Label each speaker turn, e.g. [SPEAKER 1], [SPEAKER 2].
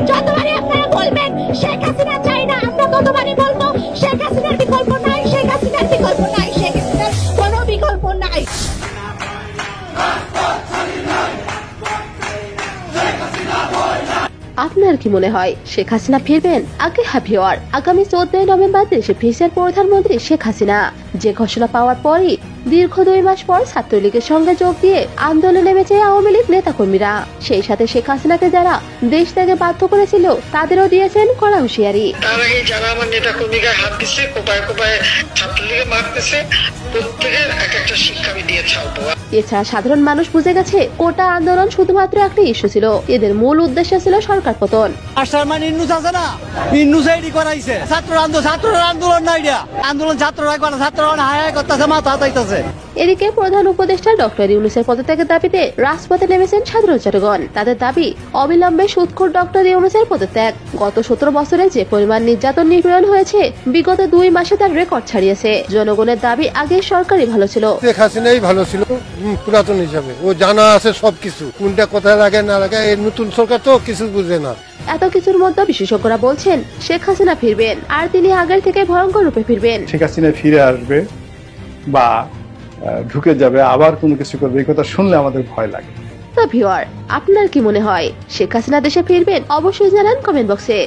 [SPEAKER 1] যতবারই আপনারা বলবেন শেখ হাসিনা চাই না, আমরা ততবারই বলবো শেখ হাসিনার বিকল্প নাই, শেখ হাসিনার বিকল্প নাই, শেখ হাসিনার কোনো বিকল্প নাই।
[SPEAKER 2] আপনার কি মনে হয় শেখ হাসিনা ফিরবেন? আগে হ্যাপি ওয়ার আগামী 14 নভেম্বর দেশে ফিরছেন প্রধানমন্ত্রী শেখ হাসিনা। যে ঘোষণা পাওয়ার পরই দীর্ঘ 2 মাস পর ছাত্রলীগের সঙ্গে যোগ দিয়ে আন্দোলনে নেমেছে আওয়ামী লীগ নেতাকর্মীরা। সেই সাথে শেখ হাসিনাকে যারা দেশ থেকে বাধ্য করেছিল তাদেরও দিয়েছেন কড়া হুঁশিয়ারি।
[SPEAKER 3] তার আগে যারা আমার নেতাকর্মীকে হাত দিচ্ছে, কোপায় কোপায় ছাত্রলীগে মারতেছে, প্রত্যেকের এক একটা শিক্ষা আমি দিয়ে ছাড়বো।
[SPEAKER 2] এছাড়া সাধারণ মানুষ বুঝে গেছে কোটা আন্দোলন শুধুমাত্র একটা ইস্যু ছিল, এদের মূল উদ্দেশ্য ছিল সরকার পতন।
[SPEAKER 4] ইন্নুস আছে না, ইন্নুস এডি করাইছে ছাত্ররা আন্দোলন নাই দিয়া আন্দোলন ছাত্ররা করে, ছাত্ররা হায় করতেছে, মাথা হাতাইতেছে।
[SPEAKER 2] এদিকে প্রধান উপদেষ্টা ডক্টর ইউনূসের পদত্যাগের দাবিতে রাজপথে নেমেছেন সাধারণ জনগণ। তাদের দাবি অবিলম্বে সুদখোর ডক্টর ইউনূসের পদত্যাগ। গত 17 বছরে যে পরিমাণ নির্যাতন নিপীড়ন হয়েছে বিগত 2 মাসে তার রেকর্ড ছাড়িয়েছে। জনগণের দাবি আগে সরকারই ভালো ছিল,
[SPEAKER 5] শেখ হাসিনাই ভালো ছিল পুরাতন হিসাবে। ও জানা আছে সবকিছু, কোনটা কোথায় লাগে না লাগে। এই নতুন সরকার তো কিছু বুঝে না।
[SPEAKER 2] এত কিছুর মধ্যে বিশেষজ্ঞরা বলছেন শেখ হাসিনা ফিরবেন, আর তিনি আগের থেকে ভয়ঙ্কর রূপে ফিরবেন।
[SPEAKER 6] শেখ হাসিনা ফিরে আসবে বা ঢুকে যাবে, আবার কোনো কিছু করবে, এই কথা শুনলে আমাদের ভয় লাগে।
[SPEAKER 2] তো ভিউয়ার, আপনার কি মনে হয় শেখ হাসিনা দেশে ফিরবেন? অবশ্যই জানান কমেন্ট বক্সে।